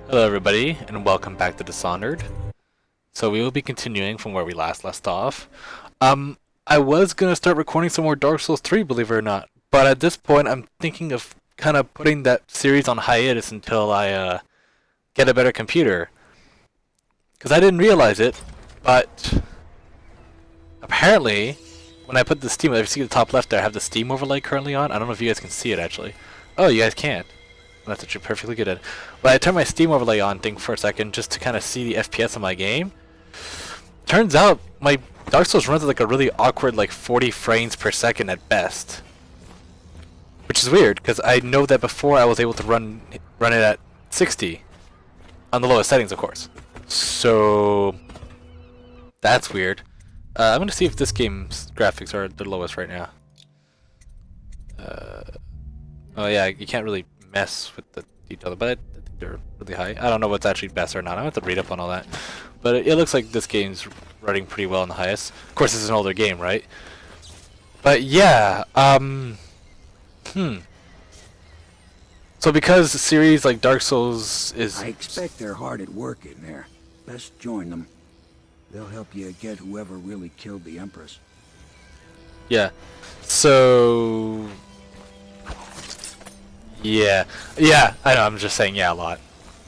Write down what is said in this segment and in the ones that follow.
Hello everybody, and welcome back to Dishonored. So we will be continuing from where we left off. I was gonna start recording some more Dark Souls 3, believe it or not, but at this point I'm thinking of kind of putting that series on hiatus until I get a better computer. Because I didn't realize it, but apparently when I put the Steam, if you see the top left there, I have the Steam overlay currently on. I don't know if you guys can see it actually. Oh, you guys can't. That's actually perfectly good. But I turned my Steam overlay on thing for a second just to kind of see the FPS of my game. Turns out my Dark Souls runs at like a really awkward like 40 frames per second at best. Which is weird because I know that before I was able to run it at 60 on the lowest settings, of course. So that's weird. I'm gonna see if this game's graphics are the lowest right now. Oh yeah, you can't really mess with the detail, but I think they're really high. I don't know what's actually best or not. I have to read up on all that. But it looks like this game's running pretty well on the highest. Of course, this is an older game, right? But yeah, So because the series like Dark Souls is... I expect they're hard at work in there. Best join them. They'll help you get whoever really killed the Empress. Yeah. So... Yeah, I know, I'm just saying yeah a lot.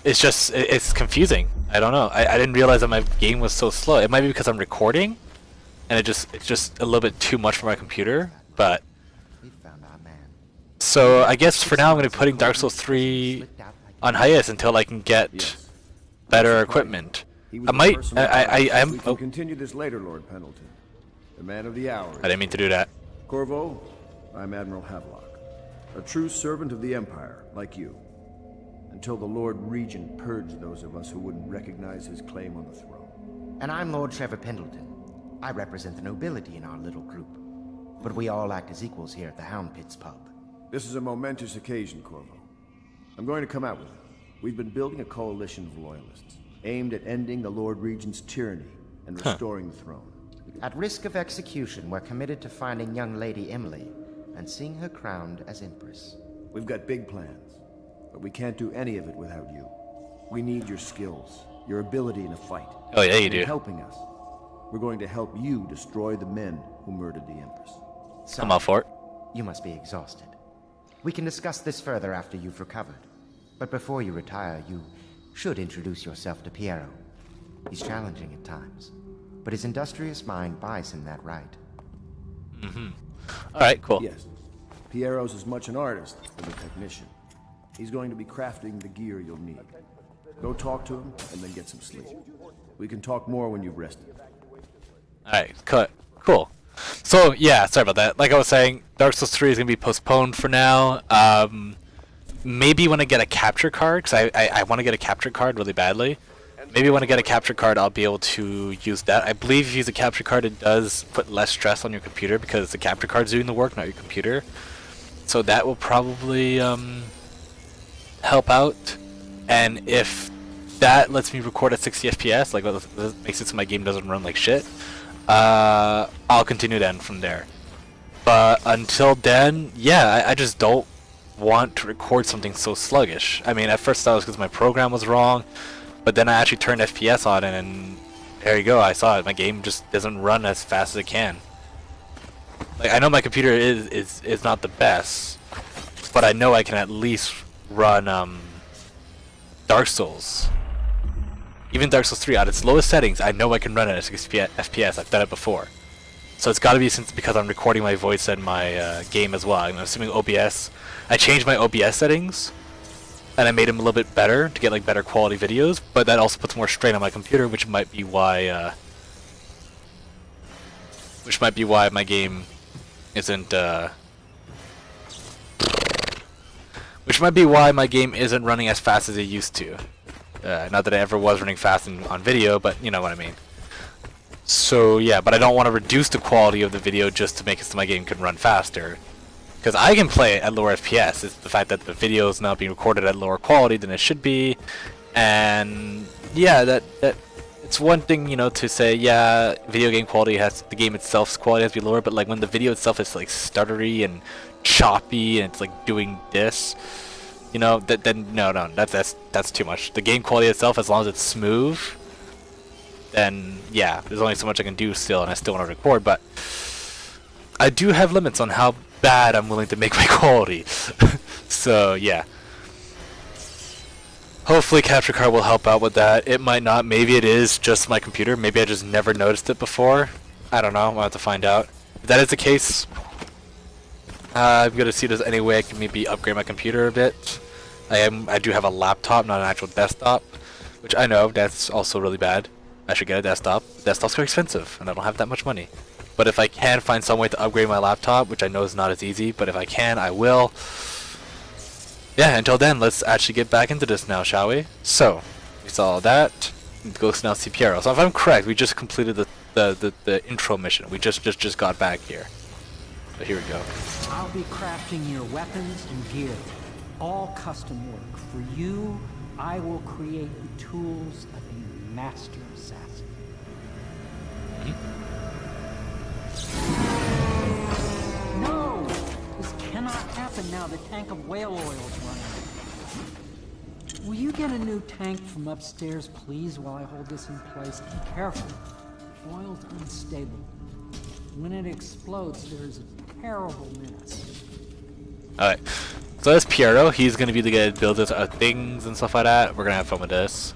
It's just, it's confusing. I don't know. I didn't realize that my game was so slow. It might be because I'm recording, and it's just a little bit too much for my computer, but... So, I guess for now I'm going to be putting Dark Souls 3 on hiatus until I can get better equipment. I might, I'm... We can continue this later, Lord Pendleton. The man of the hour. I didn't mean to do that. Corvo, I'm Admiral Havelock. A true servant of the Empire, like you. Until the Lord Regent purged those of us who wouldn't recognize his claim on the throne. And I'm Lord Trevor Pendleton. I represent the nobility in our little group. But we all act as equals here at the Hound Pits pub. This is a momentous occasion, Corvo. I'm going to come out with it. We've been building a coalition of loyalists, aimed at ending the Lord Regent's tyranny and restoring the throne. At risk of execution, we're committed to finding young Lady Emily and seeing her crowned as Empress. We've got big plans, but we can't do any of it without you. We need your skills, your ability in a fight. Oh yeah, you And do. helping us. We're going to help you destroy the men who murdered the Empress. I'm out for it. You must be exhausted. We can discuss this further after you've recovered. But before you retire, you should introduce yourself to Piero. He's challenging at times, but his industrious mind buys him that right. Alright, cool. Yes. Piero's as much an artist as a technician. He's going to be crafting the gear you'll need. Go talk to him, and then get some sleep. We can talk more when you've rested. Alright, cut. Cool. So, yeah, sorry about that. Like I was saying, Dark Souls 3 is going to be postponed for now. Maybe when I get a capture card, because I want to get a capture card really badly. Maybe when I get a capture card, I'll be able to use that. I believe if you use a capture card, it does put less stress on your computer because the capture card's doing the work, not your computer. So that will probably help out. And if that lets me record at 60 FPS, like that makes it so my game doesn't run like shit, I'll continue then from there. But until then, yeah, I just don't want to record something so sluggish. I mean, at first that was because my program was wrong, but then I actually turned FPS on it, and there you go, I saw it. My game just doesn't run as fast as it can. Like, I know my computer is not the best, but I know I can at least run Dark Souls. Even Dark Souls 3 at its lowest settings, I know I can run it at 60 FPS. I've done it before. So it's got to be because I'm recording my voice and my game as well. I'm assuming OBS. I changed my OBS settings, and I made them a little bit better to get like better quality videos. But that also puts more strain on my computer, which might be why my game isn't. Which might be why my game isn't running as fast as it used to. Not that it ever was running fast on video, but you know what I mean. So yeah, but I don't want to reduce the quality of the video just to make it so my game can run faster. Because I can play it at lower FPS. It's the fact that the video is now being recorded at lower quality than it should be. And yeah, that it's one thing, you know, to say, yeah, video game quality the game itself's quality has to be lower, but like when the video itself is like stuttery and choppy and it's like doing this, you know, then no, that's too much. The game quality itself, as long as it's smooth, then yeah, there's only so much I can do still, and I still want to record, but I do have limits on how bad I'm willing to make my quality. So yeah. Hopefully capture card will help out with that. It might not. Maybe it is just my computer. Maybe I just never noticed it before. I don't know. I'll have to find out. If that is the case, I'm gonna see if there's any way I can maybe upgrade my computer a bit. I do have a laptop, not an actual desktop, which I know that's also really bad. I should get a desktop. Desktop's very expensive, and I don't have that much money. But if I can find some way to upgrade my laptop, which I know is not as easy, but if I can, I will. Yeah, until then, let's actually get back into this now, shall we? So, we saw that. Go now see Piero. So if I'm correct, we just completed the intro mission. We just got back here. So here we go. I'll be crafting your weapons and gear. All custom work. For you, I will create the tools of a master assassin. No! This cannot happen now. The tank of whale oil is running. Will you get a new tank from upstairs, please, while I hold this in place? Be careful. Oil's unstable. When it explodes, there's a terrible mess. Alright. So that's Piero. He's going to be the guy that builds us things and stuff like that. We're going to have fun with this.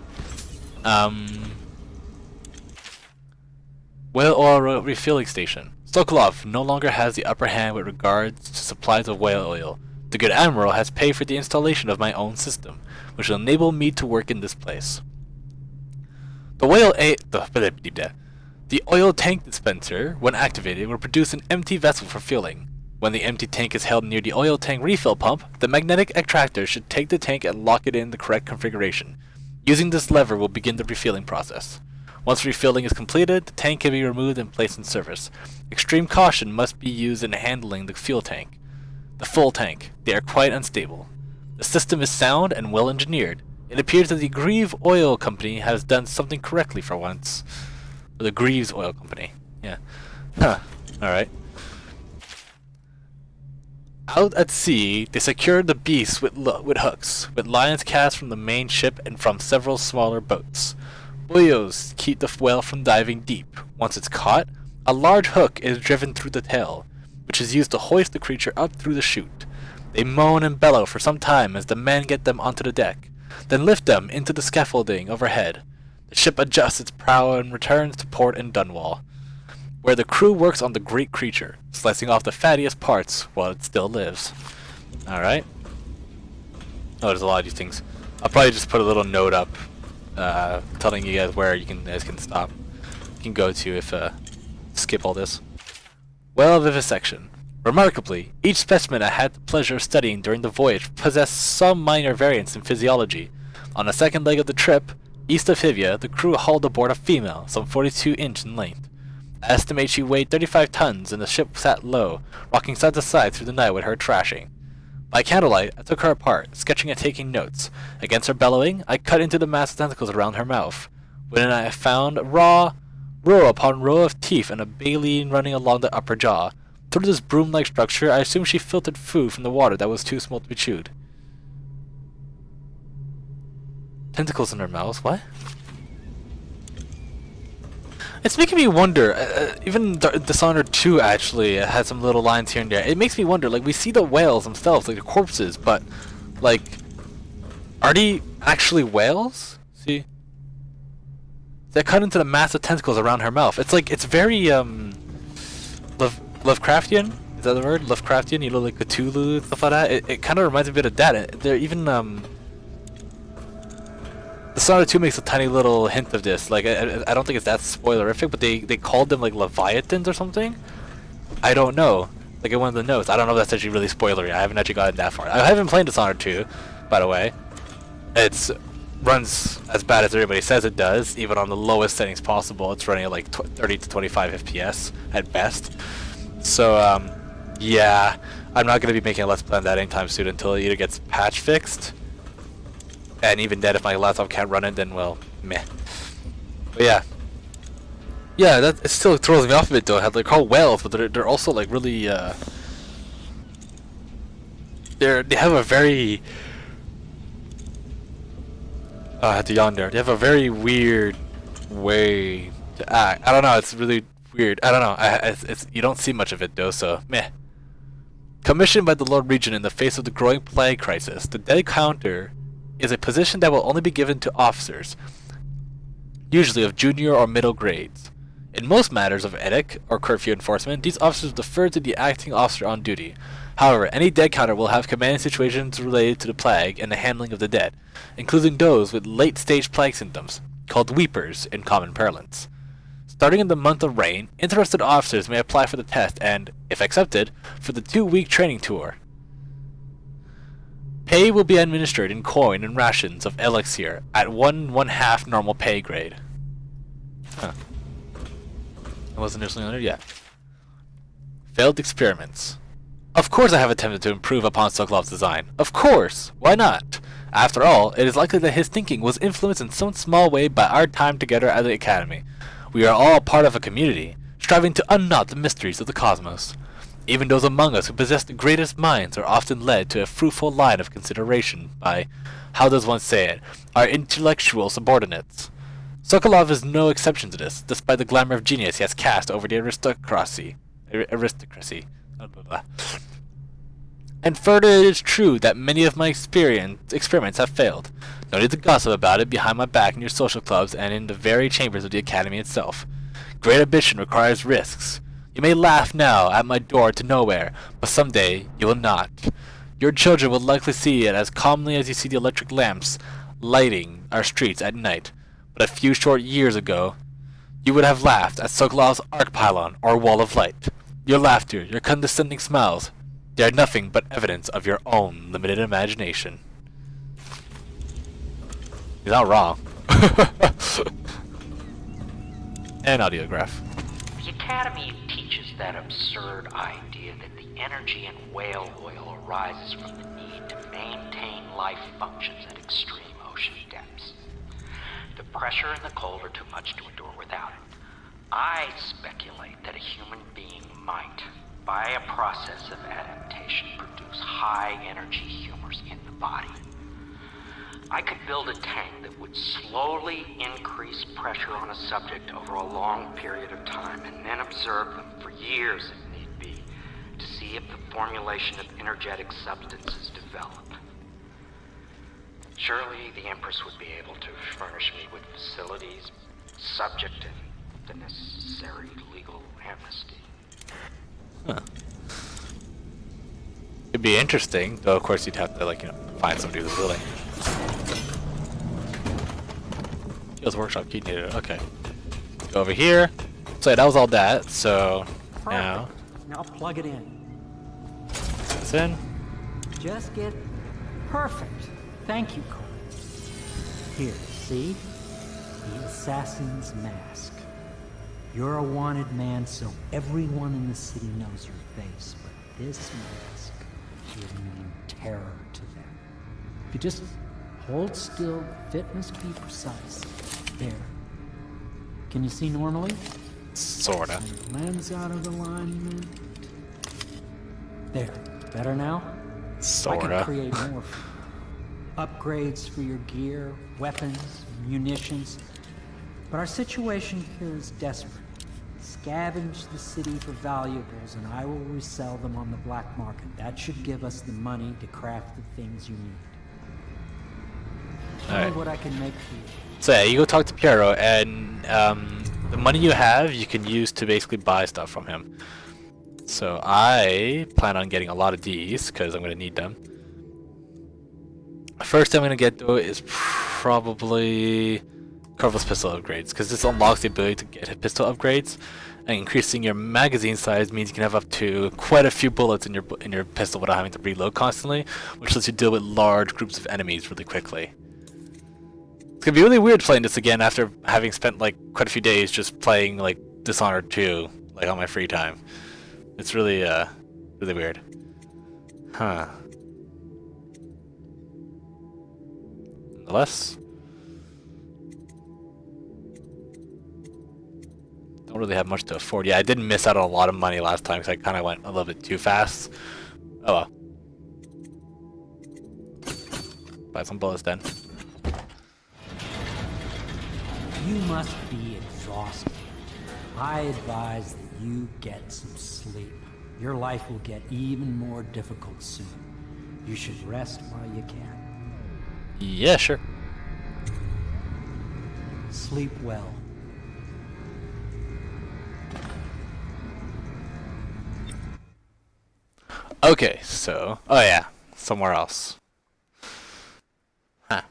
Whale oil refueling station. Sokolov no longer has the upper hand with regards to supplies of whale oil. The good admiral has paid for the installation of my own system, which will enable me to work in this place. The oil tank dispenser, when activated, will produce an empty vessel for filling. When the empty tank is held near the oil tank refill pump, the magnetic extractor should take the tank and lock it in the correct configuration. Using this lever will begin the refilling process. Once refilling is completed, the tank can be removed and placed in service. Extreme caution must be used in handling the fuel tank. The full tank. They are quite unstable. The system is sound and well engineered. It appears that the Greaves Oil Company has done something correctly for once. Or the Greaves Oil Company. Yeah. Huh. Alright. Out at sea, they secured the beast with hooks, with lines cast from the main ship and from several smaller boats. Buoys keep the whale from diving deep. Once it's caught, a large hook is driven through the tail, which is used to hoist the creature up through the chute. They moan and bellow for some time as the men get them onto the deck, then lift them into the scaffolding overhead. The ship adjusts its prow and returns to port in Dunwall, where the crew works on the great creature, slicing off the fattiest parts while it still lives. Alright. Oh, there's a lot of these things. I'll probably just put a little note up telling you guys where you guys can stop. You can go to if skip all this. Whale vivisection. Remarkably, each specimen I had the pleasure of studying during the voyage possessed some minor variance in physiology. On the second leg of the trip, east of Hivia, the crew hauled aboard a female, some 42 inches in length. I estimate she weighed 35 tons, and the ship sat low, rocking side to side through the night with her trashing. By candlelight, I took her apart, sketching and taking notes. Against her bellowing, I cut into the mass of tentacles around her mouth. Within I found row upon row of teeth and a baleen running along the upper jaw. Through this broom-like structure, I assumed she filtered food from the water that was too small to be chewed. Tentacles in her mouth? What? It's making me wonder, even Dishonored 2 actually had some little lines here and there. It makes me wonder, like, we see the whales themselves, like the corpses, but, like, are they actually whales? See? They cut into the massive tentacles around her mouth. It's like, it's very, Lovecraftian? Is that the word? Lovecraftian? You know, like Cthulhu and stuff like that? It kind of reminds me a bit of that. They're even, Dishonored 2 makes a tiny little hint of this. Like, I don't think it's that spoilerific, but they called them, like, Leviathans or something? I don't know. Like, in one of the notes. I don't know if that's actually really spoilery. I haven't actually gotten that far. I haven't played Dishonored 2, by the way. It's runs as bad as everybody says it does, even on the lowest settings possible. It's running at, like, 30 to 25 FPS at best. So, yeah. I'm not going to be making a Let's Play on that anytime soon until it either gets patch fixed. And even then, if my laptop can't run it, then, well, meh. But yeah. Yeah, it still throws me off a bit, though. They're called whales, but they're also, like, really, they have a very At the yonder. They have a very weird way to act. I don't know. It's really weird. I don't know. It's you don't see much of it though, so meh. Commissioned by the Lord Regent in the face of the growing plague crisis, the dead counter is a position that will only be given to officers, usually of junior or middle grades. In most matters of edict or curfew enforcement, these officers defer to the acting officer on duty. However, any dead counter will have command in situations related to the plague and the handling of the dead, including those with late-stage plague symptoms, called weepers in common parlance. Starting in the month of rain, interested officers may apply for the test and, if accepted, for the 2-week training tour. Pay will be administered in coin and rations of elixir at 1/1/2 normal pay grade. Huh. It wasn't initially under yet. Failed experiments. Of course I have attempted to improve upon Sokolov's design. Of course! Why not? After all, it is likely that his thinking was influenced in some small way by our time together at the Academy. We are all part of a community, striving to unknot the mysteries of the cosmos. Even those among us who possess the greatest minds are often led to a fruitful line of consideration by, how does one say it, our intellectual subordinates. Sokolov is no exception to this, despite the glamour of genius he has cast over the aristocracy. Blah, blah, blah. And further, it is true that many of my experiments have failed. No need to gossip about it behind my back in your social clubs and in the very chambers of the Academy itself. Great ambition requires risks. You may laugh now at my door to nowhere, but someday you will not. Your children will likely see it as calmly as you see the electric lamps lighting our streets at night. But a few short years ago, you would have laughed at Sokolov's arc pylon or wall of light. Your laughter, your condescending smiles, they are nothing but evidence of your own limited imagination. He's not wrong. And audiograph. The Academy teaches that absurd idea that the energy in whale oil arises from the need to maintain life functions at extreme ocean depths. The pressure and the cold are too much to endure without it. I speculate that a human being might, by a process of adaptation, produce high-energy humors in the body. I could build a tank that would slowly increase pressure on a subject over a long period of time and then observe them for years if need be to see if the formulation of energetic substances developed. Surely the Empress would be able to furnish me with facilities subject to the necessary legal amnesty. Huh. It'd be interesting, though of course you'd have to, like, find somebody who's willing. Skills workshop key needed. Okay. Go over here. So that was all that, so now plug it in. this in. Just get perfect. Thank you, Carl. Here, see? The assassin's mask. You're a wanted man, so everyone in the city knows your face, but this mask will mean terror to them. If you just hold still, the fit must be precise. There. Can you see normally? Sorta. Lens out of alignment. There. Better now? I Sorta. can create more for you. Upgrades for your gear, weapons, munitions. But our situation here is desperate. Scavenge the city for valuables and I will resell them on the black market. That should give us the money to craft the things you need. Tell me what I can make for you. So yeah, you go talk to Piero, and the money you have, you can use to basically buy stuff from him. So I plan on getting a lot of these, because I'm going to need them. First thing I'm going to get, though, is probably Corvus pistol upgrades, because this unlocks the ability to get pistol upgrades, and increasing your magazine size means you can have up to quite a few bullets in your pistol without having to reload constantly, which lets you deal with large groups of enemies really quickly. It's gonna be really weird playing this again after having spent like quite a few days just playing like Dishonored 2, like on my free time. It's really really weird. Huh. Nonetheless, don't really have much to afford. Yeah, I did miss out on a lot of money last time because I kind of went a little bit too fast. Oh well. Buy some bullets then. You must be exhausted. I advise that you get some sleep. Your life will get even more difficult soon. You should rest while you can. Yeah, sure. Sleep well. Okay, so... Oh yeah, somewhere else. Huh.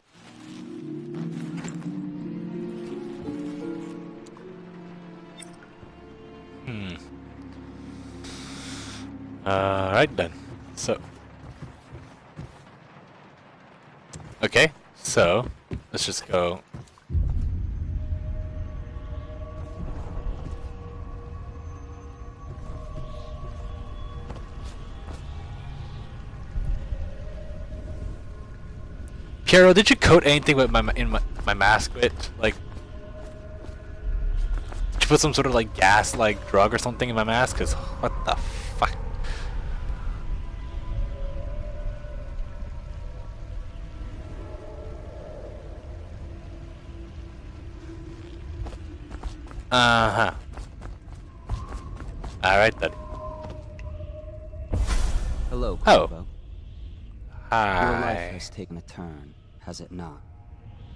Alright then. So... Okay, so... Let's just go... Piero, did you coat anything with my mask with? Like... Did you put some sort of like gas like drug or something in my mask? Cause what the fuck? Uh-huh. Alright then. Hello, Oh. Corvo. Your Hi. life has taken a turn, has it not?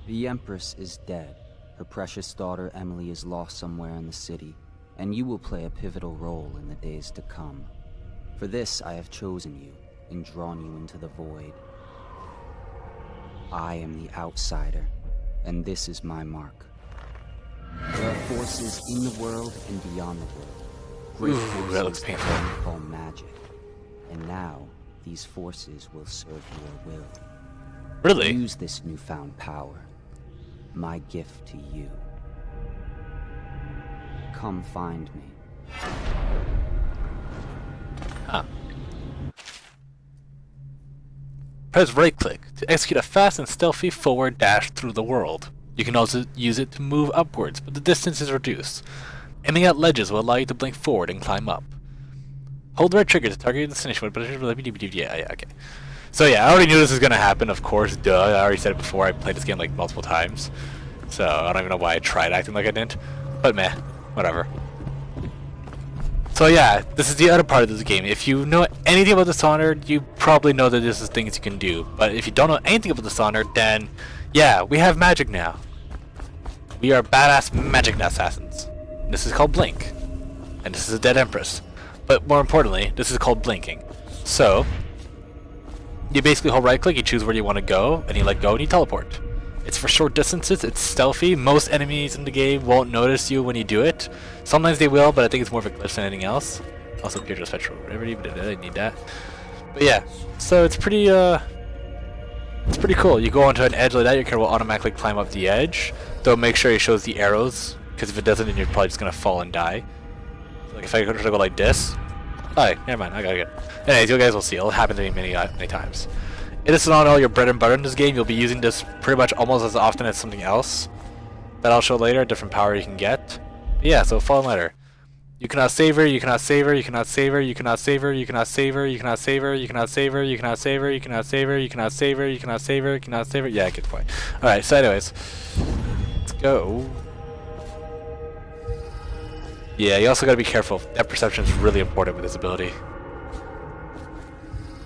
The Empress is dead. Her precious daughter Emily is lost somewhere in the city, and you will play a pivotal role in the days to come. For this, I have chosen you and drawn you into the void. I am the outsider, and this is my mark. There are forces in the world and beyond the world. Great Ooh, that looks forces painful. that we call magic. And now, these forces will serve your will. Really? Use this newfound power. My gift to you. Come find me. Huh. Press right click to execute a fast and stealthy forward dash through the world. You can also use it to move upwards, but the distance is reduced. Aiming at ledges will allow you to blink forward and climb up. Hold the right trigger to target your destination, but yeah, okay. So yeah, I already knew this was gonna happen, of course, duh. I already said it before, I played this game like multiple times. So I don't even know why I tried acting like I didn't. But meh, whatever. So yeah, this is the other part of this game. If you know anything about Dishonored, you probably know that this is things you can do. But if you don't know anything about Dishonored, then yeah, we have magic now. We are badass magic assassins. This is called Blink. And this is a dead Empress. But more importantly, this is called blinking. So, you basically hold right click, you choose where you want to go, and you let go and you teleport. It's for short distances, it's stealthy. Most enemies in the game won't notice you when you do it. Sometimes they will, but I think it's more of a glitch than anything else. Also, Pure just fetch whatever, even did I need that. But yeah, so it's pretty cool. You go onto an edge like that, your character will automatically climb up the edge. Though make sure it shows the arrows, because if it doesn't, then you're probably just gonna fall and die. So like if I try to go like this, alright, never mind, I got it. Anyways, you guys will see. It'll happen to me many times. It is not all your bread and butter in this game. You'll be using this pretty much almost as often as something else that I'll show later. A different power you can get. But yeah, so fall and letter. You cannot save her, you cannot save her, you cannot save her, you cannot save her, you cannot save her, you cannot save her, you cannot save her, you cannot save her, you cannot save her, you cannot save her, you cannot save her, you cannot save her. Yeah, I get the point. Alright, so anyways. Let's go. Yeah, you also gotta be careful. Depth perception is really important with this ability.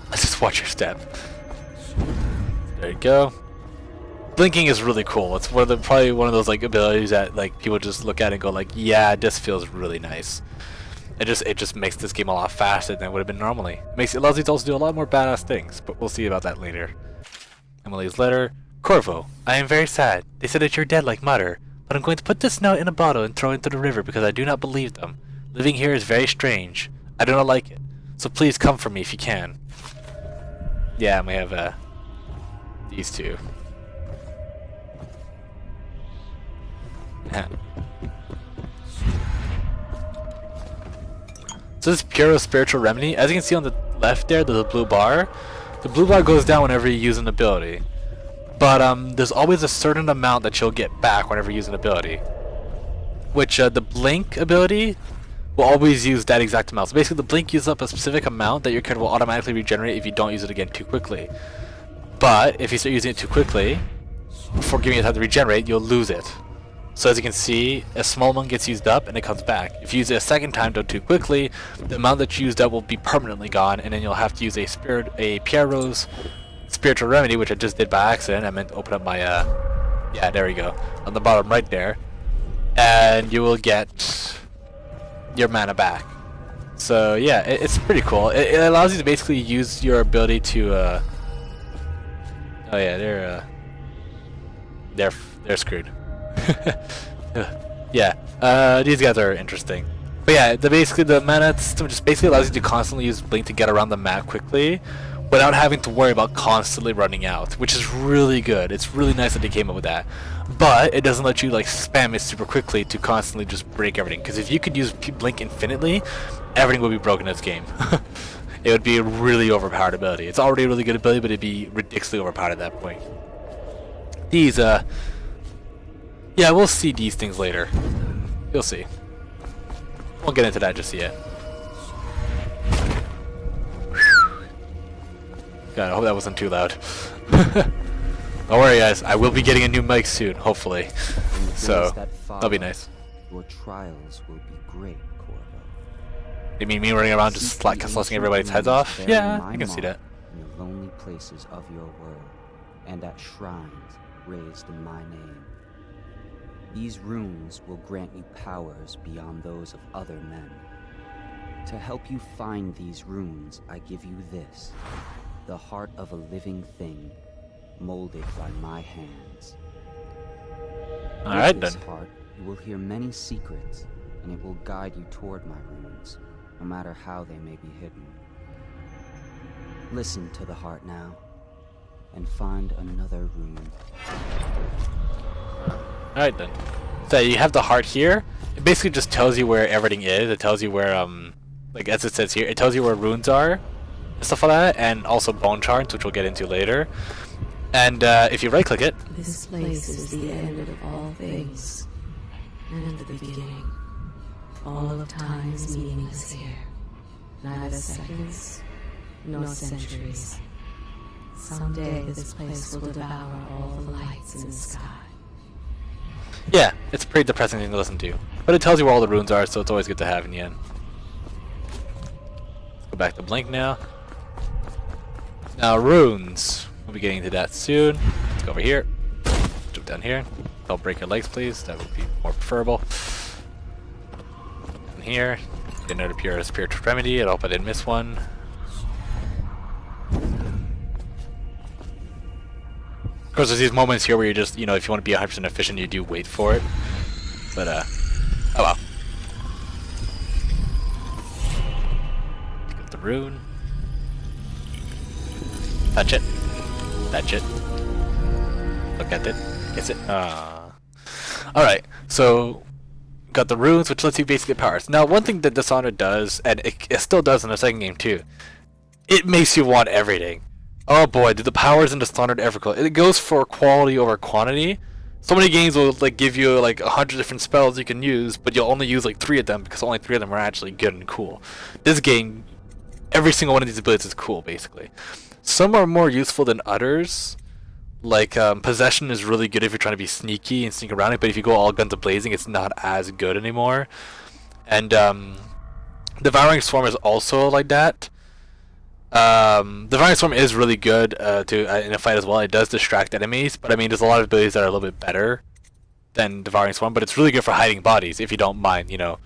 Let's just watch your step. There you go. Blinking is really cool. It's probably one of those like abilities that like people just look at and go like, yeah, this feels really nice. It just makes this game a lot faster than it would have been normally. It allows you to also do a lot more badass things, but we'll see about that later. Emily's letter. Corvo, I am very sad. They said that you're dead like Mother, but I'm going to put this note in a bottle and throw it into the river because I do not believe them. Living here is very strange. I do not like it. So please come for me if you can. Yeah, and we have these two. So this is Piero's spiritual remedy. As you can see on the left there, there's a blue bar. The blue bar goes down whenever you use an ability. But there's always a certain amount that you'll get back whenever you use an ability. Which the blink ability will always use that exact amount. So basically the blink uses up a specific amount that your character will automatically regenerate if you don't use it again too quickly. But if you start using it too quickly, before giving it time to regenerate, you'll lose it. So as you can see, a small amount gets used up and it comes back. If you use it a second time, don't too quickly, the amount that you used up will be permanently gone, and then you'll have to use a Pierrot's spiritual remedy, which I just did by accident. I meant to open up my yeah, there we go, on the bottom right there, and you will get your mana back. So yeah, it's pretty cool. It allows you to basically use your ability to oh yeah, they're screwed. Yeah, these guys are interesting. But yeah, basically the mana system just basically allows you to constantly use Blink to get around the map quickly without having to worry about constantly running out, which is really good. It's really nice that they came up with that. But it doesn't let you like spam it super quickly to constantly just break everything. Because if you could use Blink infinitely, everything would be broken in this game. It would be a really overpowered ability. It's already a really good ability, but it'd be ridiculously overpowered at that point. These, yeah, we'll see these things later. You'll see. Won't get into that just yet. God, I hope that wasn't too loud. Don't worry, guys. I will be getting a new mic soon, hopefully. So, that'll be nice. Your trials will be great, Corvo. You mean me running around just slicing everybody's heads off? Yeah, I can see that. In the lonely places of your world, and at shrines raised in my name. These runes will grant you powers beyond those of other men. To help you find these runes, I give you this, the heart of a living thing, molded by my hands. Alright With then. this heart, you will hear many secrets, and it will guide you toward my runes, no matter how they may be hidden. Listen to the heart now, and find another rune. Alright then. So you have the heart here. It basically just tells you where everything is. It tells you where, like as it says here, it tells you where runes are, and stuff like that, and also bone charts, which we'll get into later. And if you right-click it, This place is the end of all things, and the beginning. All of time is meaningless here. Neither seconds, nor centuries. Someday this place will devour all the lights in the sky. yeah, it's a pretty depressing thing to listen to. But it tells you where all the runes are, so it's always good to have in the end. Let's go back to Blink now. Now runes. We'll be getting to that soon. Let's go over here. Jump down here. Don't break your legs, please. That would be more preferable. And here. Get another pure spiritual remedy. I hope I didn't miss one. Of course, there's these moments here where you just, you know, if you want to be 100% efficient, you do wait for it. But, oh well. Get the rune. Touch it. Touch it. Look at it. Kiss it. Alright, so got the runes, which lets you basically get powers. Now, one thing that Dishonored does, and it still does in the second game too, it makes you want everything. Oh boy, do the powers in Dishonored ever go. It goes for quality over quantity. So many games will like give you like 100 different spells you can use, but you'll only use like 3 of them because only 3 of them are actually good and cool. This game, every single one of these abilities is cool, basically. Some are more useful than others. Like Possession is really good if you're trying to be sneaky and sneak around it, but if you go all guns a-blazing, it's not as good anymore. And Devouring Swarm is also like that. Devouring Swarm is really good in a fight as well. It does distract enemies, but I mean, there's a lot of abilities that are a little bit better than Devouring Swarm, but it's really good for hiding bodies if you don't mind, you know,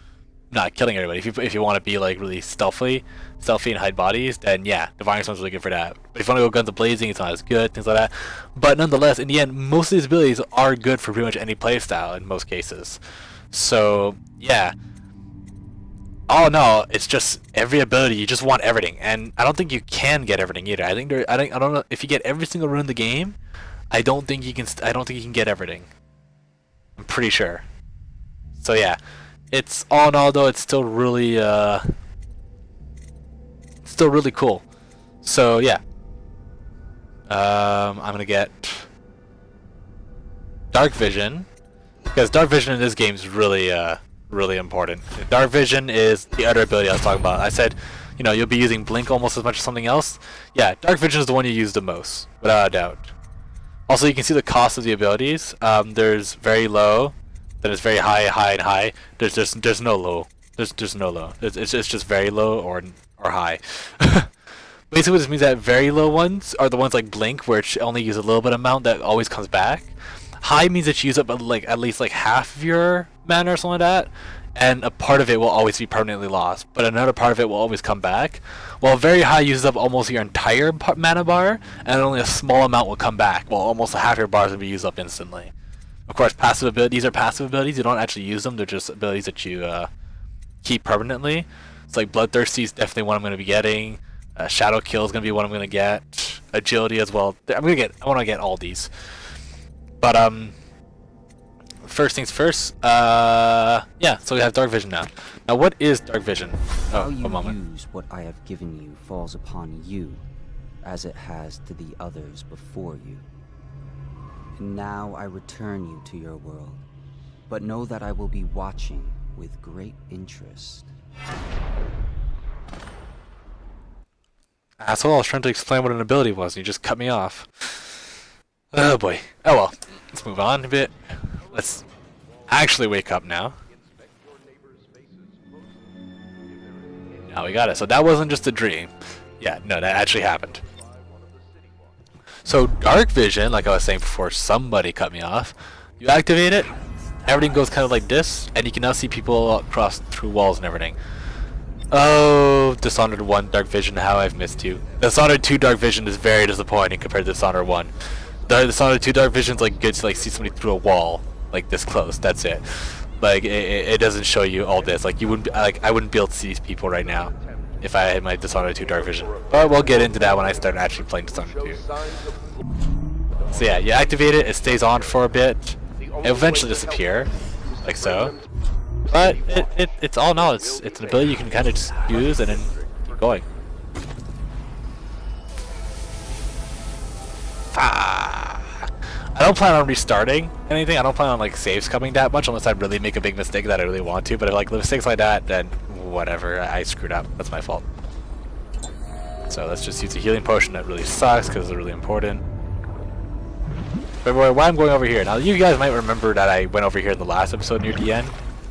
not killing everybody. If you want to be like really stealthy and hide bodies, then yeah, Devouring Swarm is really good for that. But if you want to go guns a-blazing, it's not as good, things like that. But nonetheless, in the end, most of these abilities are good for pretty much any playstyle in most cases. So yeah. Oh no, it's just every ability, you just want everything, and I don't think you can get everything either. I don't know if you get every single rune in the game. I don't think you can get everything. I'm pretty sure. So yeah, it's all in all though, it's still really cool. So yeah, I'm gonna get Dark Vision, because Dark Vision in this game is really important. Dark Vision is the other ability I was talking about. I said, you know, you'll be using Blink almost as much as something else. Yeah, Dark Vision is the one you use the most, without a doubt. Also, you can see the cost of the abilities. There's very low, then it's very high, high, and high. There's no low. There's no low. It's just very low or high. Basically, this means that very low ones are the ones like Blink, where it only use a little bit amount that always comes back. High means that you use up like at least like half of your mana or something like that, and a part of it will always be permanently lost, but another part of it will always come back. While very high uses up almost your entire mana bar, and only a small amount will come back, while almost half your bars will be used up instantly. Of course, passive abilities are passive abilities. You don't actually use them; they're just abilities that you keep permanently. It's like Bloodthirsty is definitely one I'm going to be getting. Shadow Kill is going to be one I'm going to get. Agility as well. I want to get all these. But first things first. Yeah. So we have Dark Vision now. Now, what is Dark Vision? How Oh, you a moment. use what I have given you falls upon you, as it has to the others before you. And now I return you to your world, but know that I will be watching with great interest. Asshole, I was trying to explain what an ability was, and you just cut me off. Oh boy. Oh well. Let's move on a bit. Let's actually wake up now. Now we got it. So that wasn't just a dream. Yeah, no, that actually happened. So Dark Vision, like I was saying before, somebody cut me off. You activate it, everything goes kind of like this, and you can now see people cross through walls and everything. Oh, Dishonored 1 Dark Vision, how I've missed you. Dishonored 2 Dark Vision is very disappointing compared to Dishonored 1. Dishonored 2 Dark Vision is like good to like see somebody through a wall, like this close. That's it. Like it doesn't show you all this. Like you wouldn't like I wouldn't be able to see these people right now if I had my Dishonored 2 Dark Vision. But we'll get into that when I start actually playing Dishonored 2. So yeah, you activate it. It stays on for a bit. It eventually disappear, like so. But it's all in all, it's an ability you can kind of just use and then keep going. I don't plan on restarting anything. I don't plan on like saves coming that much unless I really make a big mistake that I really want to. But if like mistakes like that, then whatever. I screwed up. That's my fault. So let's just use a healing potion that really sucks because it's really important. But why I'm going over here now? You guys might remember that I went over here in the last episode near the end.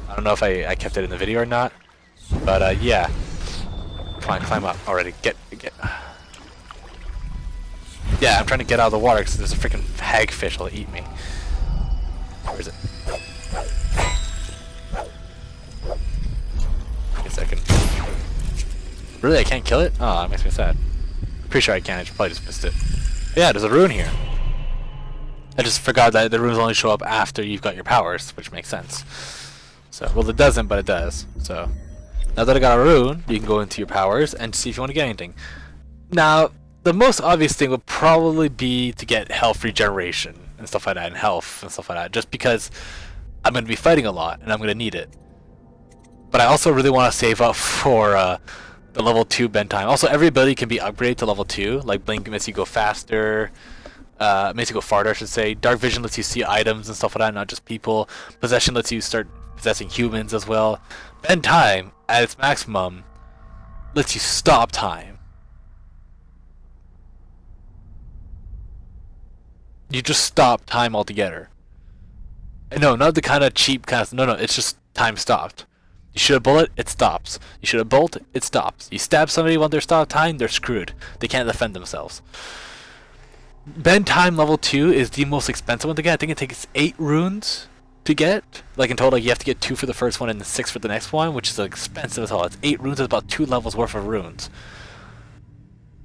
I don't know if I kept it in the video or not, but yeah. Climb up already. Get. Yeah, I'm trying to get out of the water because there's a freaking hagfish that'll eat me. Where is it? Wait a second. Really, I can't kill it? Oh, that makes me sad. Pretty sure I can. I probably just missed it. Yeah, there's a rune here. I just forgot that the runes only show up after you've got your powers, which makes sense. So, well, it doesn't, but it does. So, now that I got a rune, you can go into your powers and see if you want to get anything. Now, the most obvious thing would probably be to get health regeneration and stuff like that, and health and stuff like that, just because I'm going to be fighting a lot and I'm going to need it. But I also really want to save up for the level 2 bend time. Also, every ability can be upgraded to level 2, like Blink makes you go faster. Makes you go farther, I should say. Dark Vision lets you see items and stuff like that, not just people. Possession lets you start possessing humans as well. Bend time, at its maximum, lets you stop time. You just stop time altogether. And no, not the kind of cheap kind of... No, it's just time stopped. You shoot a bullet, it stops. You shoot a bolt, it stops. You stab somebody while they're stopped time, they're screwed. They can't defend themselves. Bend time level 2 is the most expensive one to get. I think it takes 8 runes to get. Like in total, you have to get 2 for the first one and 6 for the next one, which is expensive as hell. It's 8 runes, is about 2 levels worth of runes.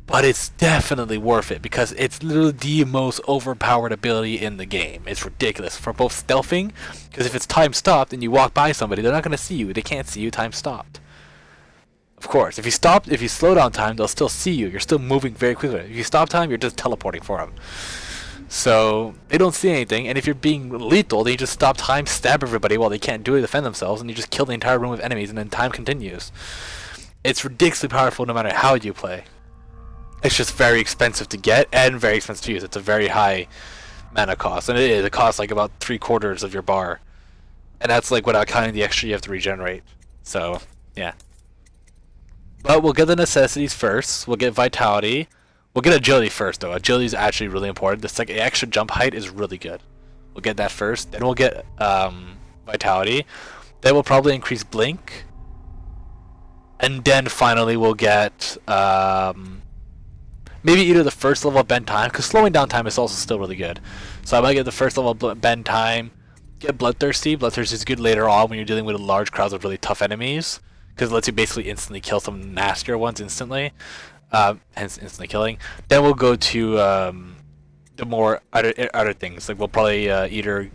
But it's definitely worth it because it's literally the most overpowered ability in the game. It's ridiculous for both stealthing, because if it's time stopped and you walk by somebody, they're not going to see you. They can't see you, time stopped. Of course, if you slow down time, they'll still see you. You're still moving very quickly. If you stop time, you're just teleporting for them. So they don't see anything, and if you're being lethal, then you just stop time, stab everybody while they can't do it, defend themselves, and you just kill the entire room of enemies, and then time continues. It's ridiculously powerful no matter how you play. It's just very expensive to get and very expensive to use. It's a very high mana cost, and it is. It costs like about 3/4 of your bar, and that's like without counting the extra you have to regenerate. So yeah. But we'll get the necessities first. We'll get vitality. We'll get agility first, though. Agility is actually really important. The extra jump height is really good. We'll get that first. Then we'll get vitality. Then we'll probably increase blink. And then finally we'll get maybe either the first level of bend time, because slowing down time is also still really good. So I might get the first level of bend time, get bloodthirsty. Bloodthirsty is good later on when you're dealing with large crowds of really tough enemies, because it lets you basically instantly kill some nastier ones instantly, hence instantly killing. Then we'll go to the more other things. Like we'll probably either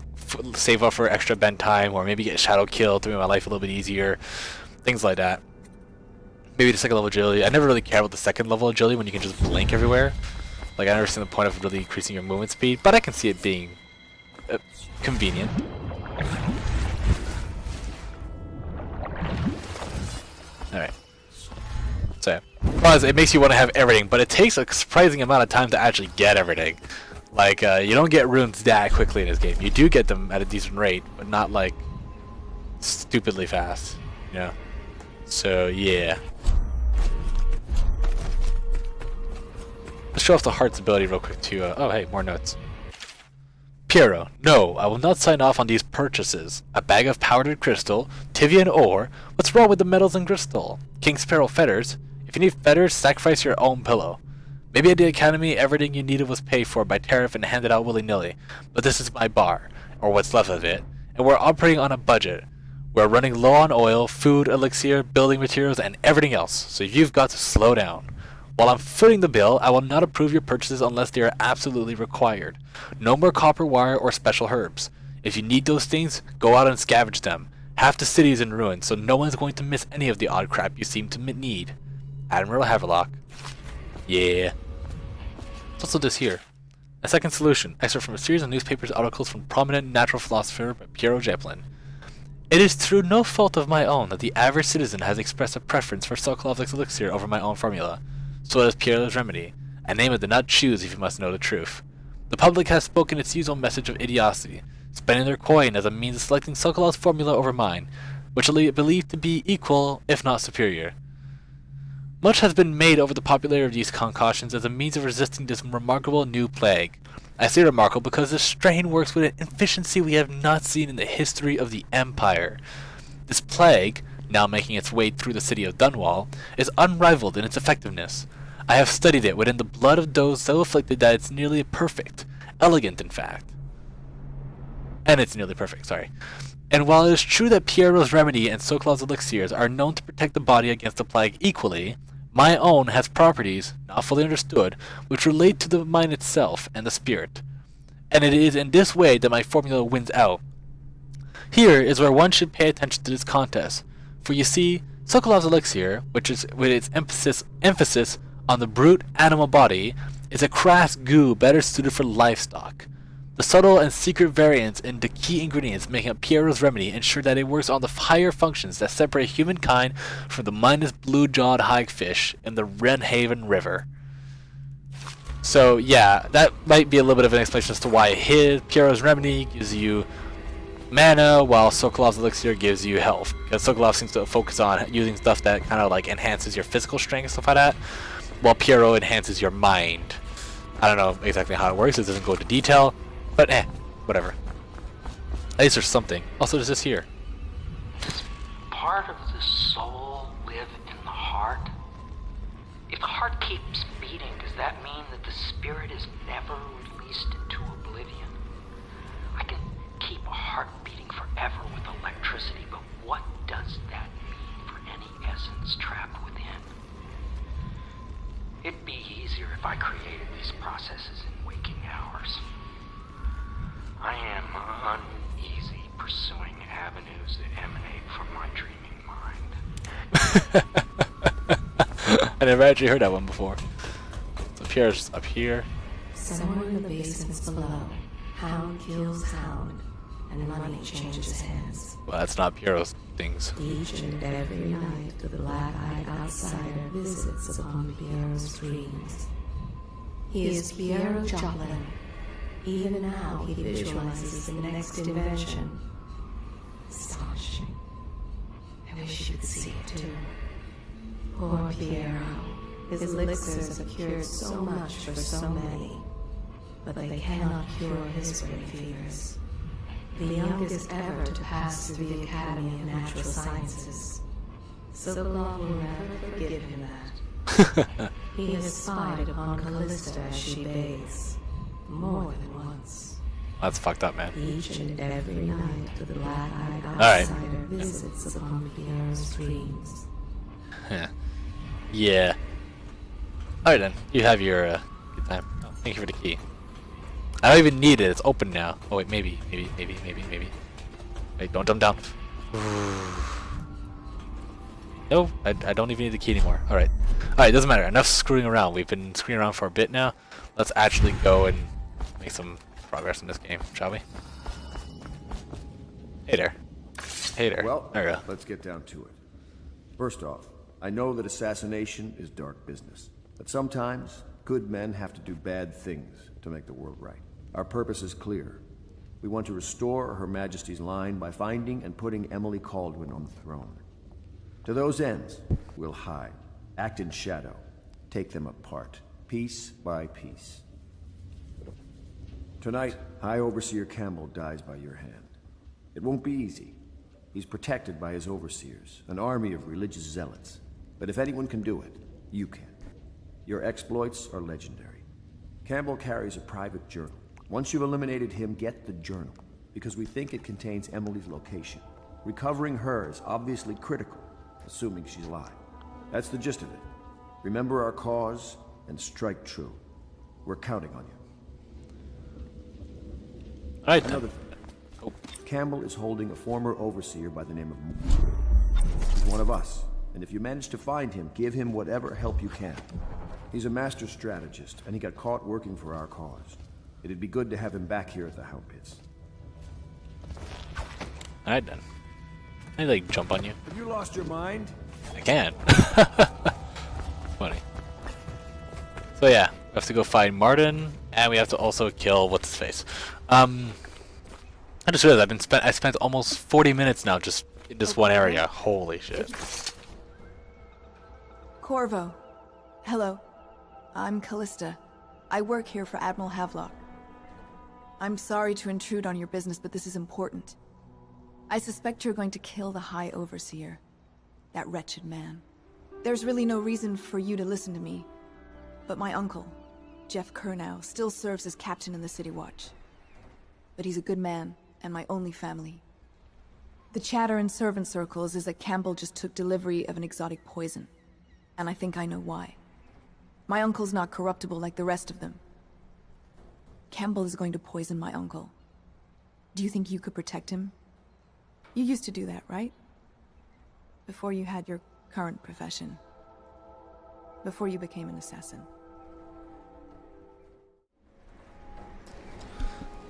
save up for extra bend time, or maybe get shadow kill to make my life a little bit easier, things like that. Maybe the second level agility. I never really care about the second level agility when you can just blink everywhere. Like I never seen the point of really increasing your movement speed, but I can see it being convenient. Alright. So yeah. It makes you want to have everything, but it takes a surprising amount of time to actually get everything. Like you don't get runes that quickly in this game. You do get them at a decent rate, but not like stupidly fast. You know? So yeah. Let's show off the heart's ability real quick too. Oh hey, more notes. Piero, no, I will not sign off on these purchases. A bag of powdered crystal, Tivian ore. What's wrong with the metals and crystal? King Sparrow feathers. If you need feathers, sacrifice your own pillow. Maybe at the academy, everything you needed was paid for by tariff and handed out willy-nilly. But this is my bar, or what's left of it, and we're operating on a budget. We're running low on oil, food, elixir, building materials, and everything else, so you've got to slow down. While I'm footing the bill, I will not approve your purchases unless they are absolutely required. No more copper wire or special herbs. If you need those things, go out and scavenge them. Half the city is in ruins, so no one's going to miss any of the odd crap you seem to need. Admiral Havelock. Yeah. What's also this here? A second solution, excerpt from a series of newspapers articles from prominent natural philosopher Piero Zeppelin. It is through no fault of my own that the average citizen has expressed a preference for Sokolov's elixir over my own formula. So does Piero's remedy, a name I did not choose if you must know the truth. The public has spoken its usual message of idiocy, spending their coin as a means of selecting Sokolov's formula over mine, which I believe to be equal, if not superior. Much has been made over the popularity of these concoctions as a means of resisting this remarkable new plague. I say remarkable because this strain works with an efficiency we have not seen in the history of the Empire. This plague, now making its way through the city of Dunwall, is unrivaled in its effectiveness. I have studied it within the blood of those so afflicted that it's nearly perfect. Elegant, in fact. And it's nearly perfect, sorry. And while it is true that Piero's remedy and Sokolov's elixirs are known to protect the body against the plague equally, my own has properties, not fully understood, which relate to the mind itself and the spirit. And it is in this way that my formula wins out. Here is where one should pay attention to this contest, for you see, Sokolov's elixir, which is with its emphasis on the brute animal body, is a crass goo better suited for livestock. The subtle and secret variants in the key ingredients making up Piero's remedy ensure that it works on the higher functions that separate humankind from the mindless blue-jawed hagfish in the Wrenhaven River. So yeah, that might be a little bit of an explanation as to why Piero's remedy gives you mana, while Sokolov's elixir gives you health. Because Sokolov seems to focus on using stuff that kind of like enhances your physical strength and stuff like that, while Piero enhances your mind. I don't know exactly how it works, it doesn't go into detail, but whatever. At least there's something. Also, there's this here. Does part of the soul live in the heart? If the heart keeps beating, does that mean that the spirit is never released into oblivion? I can keep a heart beating forever with electricity, but what does that mean for any essence trapped within? It'd be easier if I created these processes in waking hours. I am uneasy pursuing avenues that emanate from my dreaming mind. I never actually heard that one before. So Pierre's up here. Somewhere in the basements below, hound kills hound, and money changes hands. Well, that's not Piero's things. Each and every night, the black-eyed outsider visits upon Piero's dreams. He is Piero Joplin. Even now, he visualizes the next invention. Astonishing. I wish you could see it too. Poor Piero. His elixirs have cured so much for so many, but they cannot cure his brain fevers. the youngest ever to pass through the Academy of Natural Sciences. Sokolov will never forgive him that. He has spied upon Callista as she bathes, more than once. That's fucked up, man. Each and every night, the black-eyed Alright. outsider visits upon Pierre's dreams. Yeah. Alright then, you have your good time. Oh, thank you for the key. I don't even need it, it's open now. Oh wait, maybe. Wait, don't jump down. No, I don't even need the key anymore. Alright. Alright, doesn't matter. Enough screwing around. We've been screwing around for a bit now. Let's actually go and make some progress in this game, shall we? Hey there. Hey there. Well, there we go. let's get down to it. First off, I know that assassination is dark business, but sometimes good men have to do bad things to make the world right. Our purpose is clear. We want to restore Her Majesty's line by finding and putting Emily Kaldwin on the throne. To those ends, we'll hide, act in shadow, take them apart, piece by piece. Tonight, High Overseer Campbell dies by your hand. It won't be easy. He's protected by his overseers, an army of religious zealots. But if anyone can do it, you can. Your exploits are legendary. Campbell carries a private journal. Once you've eliminated him, get the journal, because we think it contains Emily's location. Recovering her is obviously critical, assuming she's alive. That's the gist of it. Remember our cause and strike true. We're counting on you. Alright Another then. thing. Campbell is holding a former overseer by the name of Moore. He's one of us, and if you manage to find him, give him whatever help you can. He's a master strategist, and he got caught working for our cause. It'd be good to have him back here at the Hound Pits. Alright then. I like jump on you. Have you lost your mind? I can. Funny. So yeah, we have to go find Martin, and we have to also kill what's his face. I just realized I spent almost 40 minutes now just in this one area. Holy shit. Corvo. Hello. I'm Callista. I work here for Admiral Havelock. I'm sorry to intrude on your business, but this is important. I suspect you're going to kill the High Overseer. That wretched man. There's really no reason for you to listen to me. But my uncle, Jeff Kernow, still serves as captain in the City Watch. But he's a good man, and my only family. The chatter in servant circles is that Campbell just took delivery of an exotic poison. And I think I know why. My uncle's not corruptible like the rest of them. Campbell is going to poison my uncle. Do you think you could protect him? You used to do that, right? Before you had your current profession. Before you became an assassin.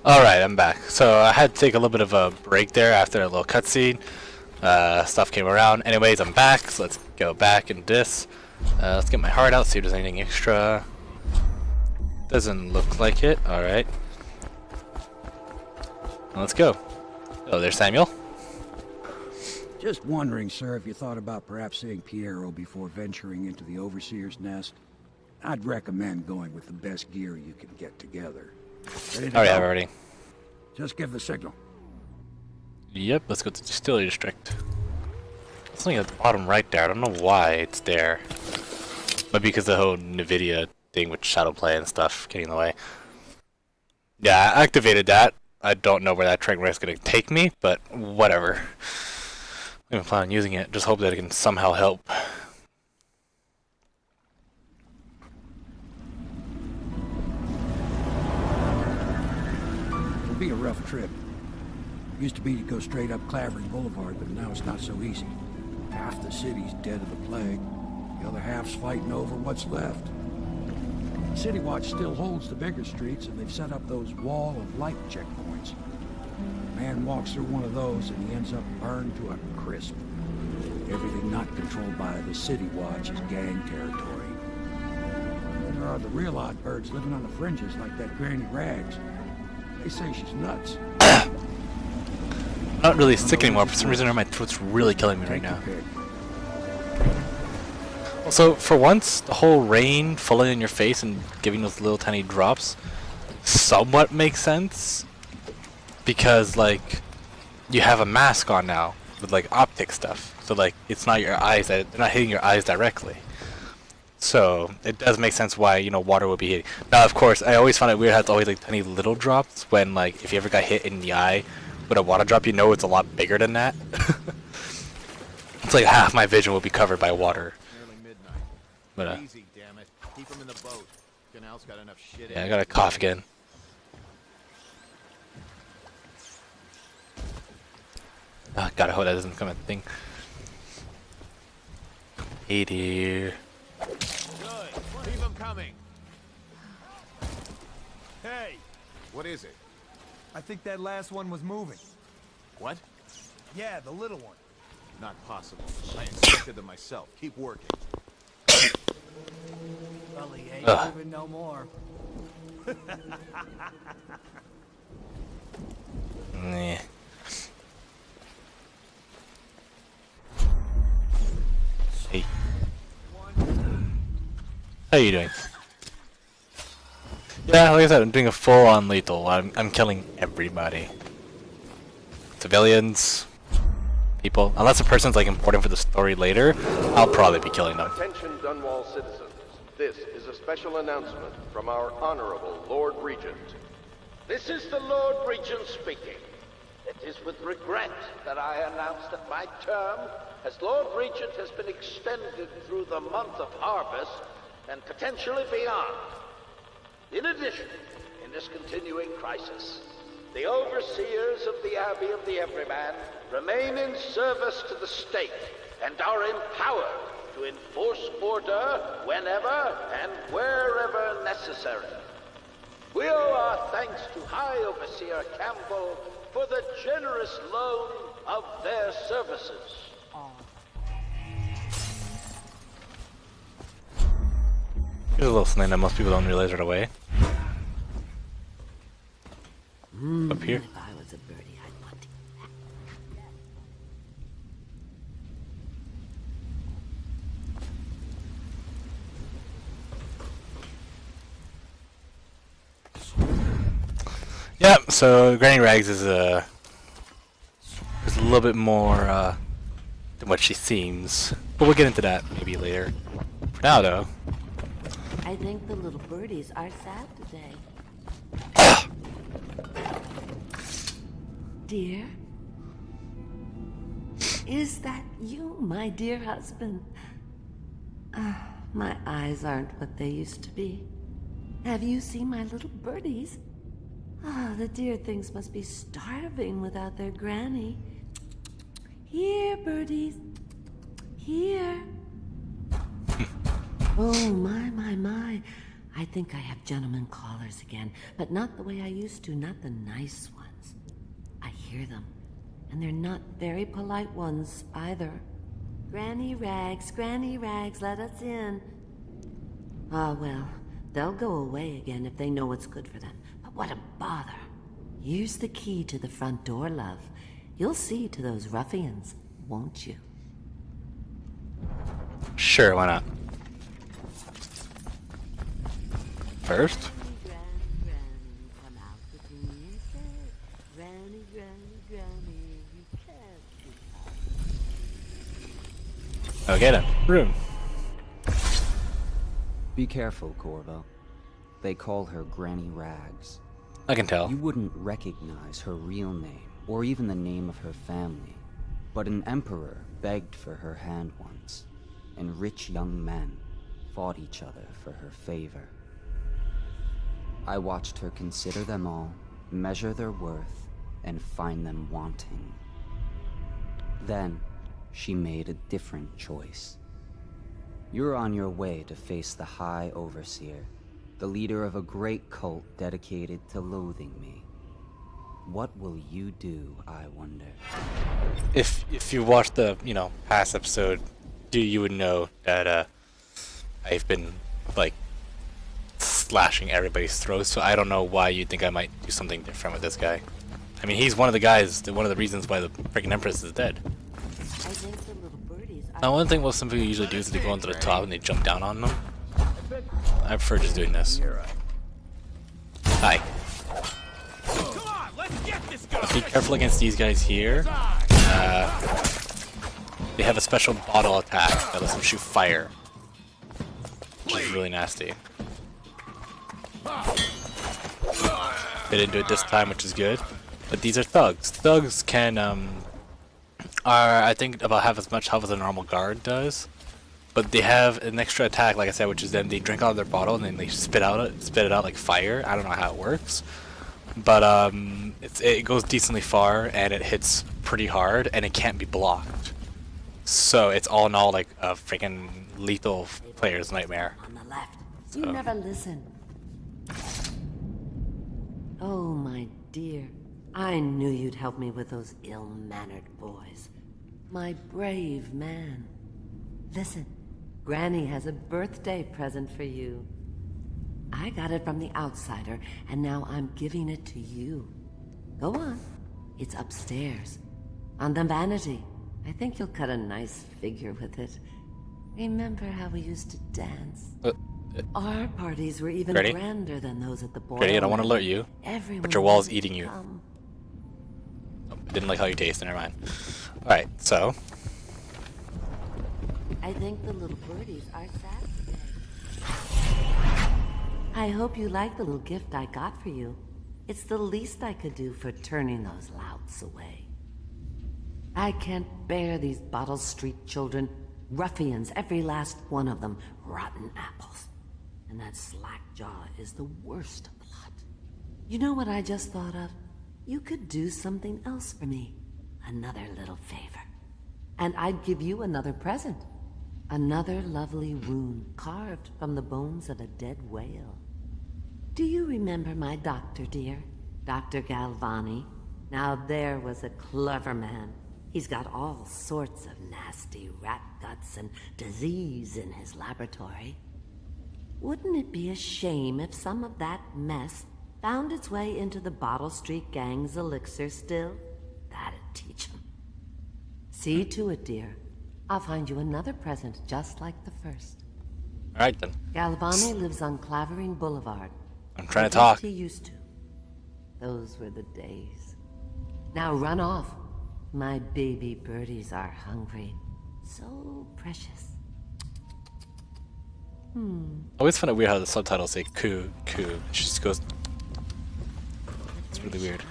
Alright, I'm back. So I had to take a little bit of a break there after a little cutscene. Stuff came around. Anyways, I'm back, so let's go back into this. Let's get my heart out, see if there's anything extra. Doesn't look like it. Alright. Let's go. Oh, there's Samuel. Just wondering, sir, if you thought about perhaps seeing Piero before venturing into the Overseer's nest. I'd recommend going with the best gear you can get together. Ready to Alright, go? I'm ready. Just give the signal. Yep, let's go to the Distillery District. Something at the bottom right there. I don't know why it's there. Maybe because the whole NVIDIA thing with shadow play and stuff getting in the way. Yeah, I activated that. I don't know where that train is going to take me, but whatever. I don't plan on using it. Just hope that it can somehow help. It'll be a rough trip. Used to be to go straight up Clavering Boulevard, but now it's not so easy. Half the city's dead of the plague. The other half's fighting over what's left. City Watch still holds the bigger streets, and they've set up those wall of light checkpoints. A man walks through one of those, and he ends up burned to a crisp. Everything not controlled by the City Watch is gang territory. And there are the real odd birds living on the fringes, like that Granny Rags. They say she's nuts. I'm not really sick anymore. For some reason, my throat's really killing me right now. Also, for once, the whole rain falling in your face and giving those little tiny drops somewhat makes sense. because like you have a mask on now with like optic stuff, so like it's not your eyes they're not hitting your eyes directly. So it does make sense why, you know, water would be hitting. Now, of course, I always found it weird how it's always like tiny little drops when, like, if you ever got hit in the eye with a water drop, you know it's a lot bigger than that. It's like half my vision will be covered by water. Nearly midnight. But Easy, damn it. Keep him in the boat. Canal's got enough shit in yeah, I it. gotta cough again. Gotta hope that doesn't become a thing. Hey dear. Good. Keep him coming. Hey, What is it? I think that last one was moving. What? Yeah, the little one. Not possible. I inspected them myself. Keep working. Well, he ain't Ugh. moving no more. Nah. Hey. How you doing? Yeah, like I said, I'm doing a full-on lethal. I'm killing everybody. Civilians, people. Unless a person's like important for the story later, I'll probably be killing them. Attention Dunwall citizens. This is a special announcement from our Honorable Lord Regent. This is the Lord Regent speaking. It is with regret that I announce that my term as Lord Regent has been extended through the month of harvest and potentially beyond. In addition, in this continuing crisis, the overseers of the Abbey of the Everyman remain in service to the state and are empowered to enforce order whenever and wherever necessary. We owe our thanks to High Overseer Campbell for the generous loan of their services. Here's a little something that most people don't realize right away. Up here. If I was a birdie, I'd want to. Yep, so Granny Rags is a little bit more than what she seems. But we'll get into that maybe later. For now though. I think the little birdies are sad today. Dear? Is that you, my dear husband? My eyes aren't what they used to be. Have you seen my little birdies? The dear things must be starving without their granny. Here, birdies. Here. Oh, my. I think I have gentlemen callers again, but not the way I used to, not the nice ones. I hear them, and they're not very polite ones either. Granny Rags, let us in. Ah, well, they'll go away again if they know what's good for them. But what a bother. Here's the key to the front door, love. You'll see to those ruffians, won't you? Sure, why not? First? Okay then. Room. Be careful, Corvo. They call her Granny Rags. I can tell. You wouldn't recognize her real name, or even the name of her family. But an emperor begged for her hand once, and rich young men fought each other for her favor. I watched her consider them all, measure their worth, and find them wanting. Then, she made a different choice. You're on your way to face the High Overseer, the leader of a great cult dedicated to loathing me. What will you do, I wonder? If you watched the, past episode, you would know that I've been like slashing everybody's throats, so I don't know why you think I might do something different with this guy. I mean, he's one of the guys, one of the reasons why the freaking Empress is dead. I think the little birdies are... Now, one thing most some people usually do is they go onto the top and they jump down on them. I prefer just doing this. Hi. Come on, let's get this guy. Be careful against these guys here. They have a special bottle attack that lets them shoot fire, which is really nasty. They didn't do it this time, which is good. But these are thugs. Thugs can are I think about half as much health as a normal guard does. But they have an extra attack, like I said, which is then they drink out of their bottle and then they spit it out like fire. I don't know how it works, but it goes decently far and it hits pretty hard and it can't be blocked. So it's all in all like a freaking lethal player's nightmare. On the left. You never listen. Oh, my dear. I knew you'd help me with those ill-mannered boys. My brave man. Listen, Granny has a birthday present for you. I got it from the outsider, and now I'm giving it to you. Go on. It's upstairs. On the vanity. I think you'll cut a nice figure with it. Remember how we used to dance? Our parties were even Granny? grander than those at the boy. Granny, I don't want to alert you, Everyone but your wall's wanted eating to you. come. Oh, I didn't like how you taste, never mind. Alright, so. I think the little birdies are sad today. I hope you like the little gift I got for you. It's the least I could do for turning those louts away. I can't bear these Bottle Street children. Ruffians, every last one of them. Rotten apples. And that slack jaw is the worst of the lot. You know what I just thought of? You could do something else for me. Another little favor. And I'd give you another present. Another lovely rune carved from the bones of a dead whale. Do you remember my doctor, dear? Dr. Galvani? Now there was a clever man. He's got all sorts of nasty rat guts and disease in his laboratory. Wouldn't it be a shame if some of that mess found its way into the Bottle Street Gang's elixir still? That'd teach him. See to it, dear. I'll find you another present just like the first. Alright then. Galvani lives on Clavering Boulevard. I'm trying to At least talk. He used to. Those were the days. Now run off. My baby birdies are hungry. So precious. I always find it weird how the subtitles say coo. It just goes. It's really weird.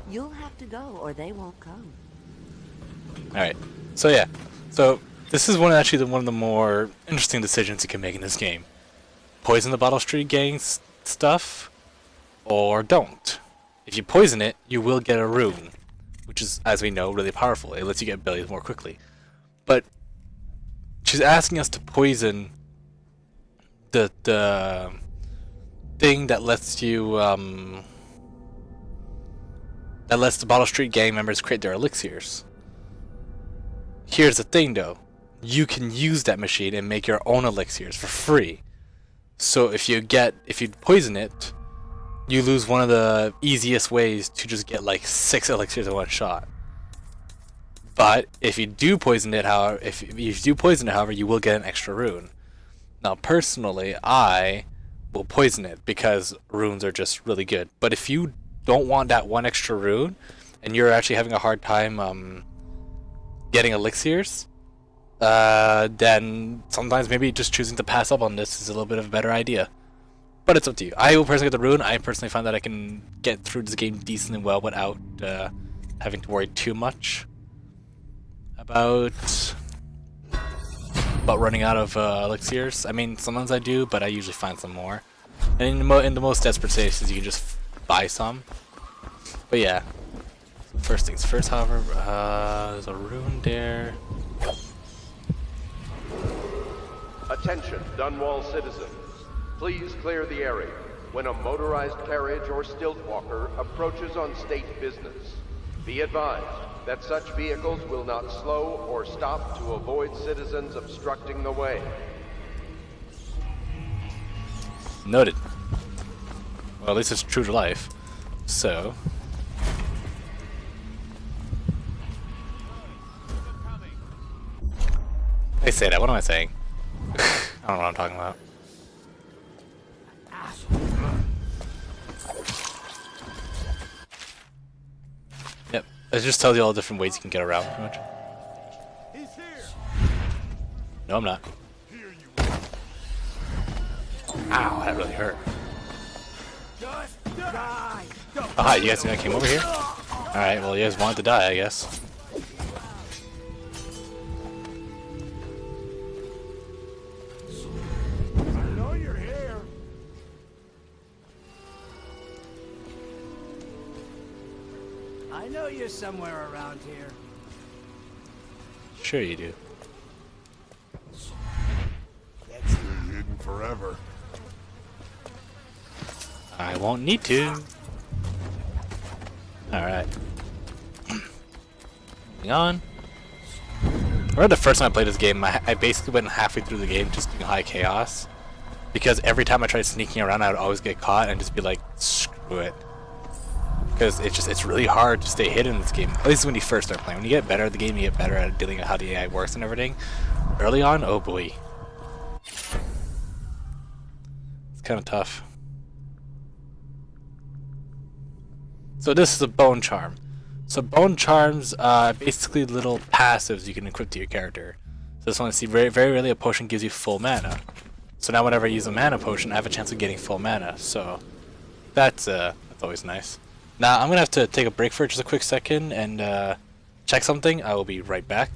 You'll have to go or they won't come. Alright. So yeah. So this is one of the more interesting decisions you can make in this game. Poison the Bottle Street Gang's stuff or don't. If you poison it, you will get a rune, which is, as we know, really powerful. It lets you get abilities more quickly. But she's asking us to poison the thing that lets you that lets the Bottle Street Gang members create their elixirs. Here's the thing, though. You can use that machine and make your own elixirs for free. So if you poison it, you lose one of the easiest ways to just get like 6 elixirs in one shot. But if you do poison it, however, you will get an extra rune. Now, personally, I will poison it because runes are just really good. But if you don't want that one extra rune, and you're actually having a hard time getting elixirs, then sometimes maybe just choosing to pass up on this is a little bit of a better idea. But it's up to you. I will personally get the rune. I personally find that I can get through this game decently well without having to worry too much about running out of elixirs. I mean, sometimes I do, but I usually find some more. And in the most desperate cases, you can just buy some. But yeah. First things first, however, there's a rune there. Attention, Dunwall citizens. Please clear the area when a motorized carriage or stilt walker approaches on state business. Be advised that such vehicles will not slow or stop to avoid citizens obstructing the way. Noted. Well, at least it's true to life. So. I say that. What am I saying? I don't know what I'm talking about. It just tells you all the different ways you can get around, pretty much. No, I'm not. Ow, that really hurt. Oh, hi, you guys came over here? Alright, well, you guys wanted to die, I guess. I know you're here. I know you're somewhere around here. Sure you do. That's been hidden forever. I won't need to. Alright. Moving on. I remember the first time I played this game, I basically went halfway through the game just doing high chaos. Because every time I tried sneaking around, I would always get caught and just be like, screw it. Because it's really hard to stay hidden in this game. At least when you first start playing. When you get better at the game, you get better at dealing with how the AI works and everything. Early on, oh boy. It's kind of tough. So this is a bone charm. So bone charms are basically little passives you can equip to your character. So this one, see, very rarely a potion gives you full mana. So now whenever I use a mana potion, I have a chance of getting full mana. So that's always nice. Now I'm gonna have to take a break for just a quick second and check something. I will be right back.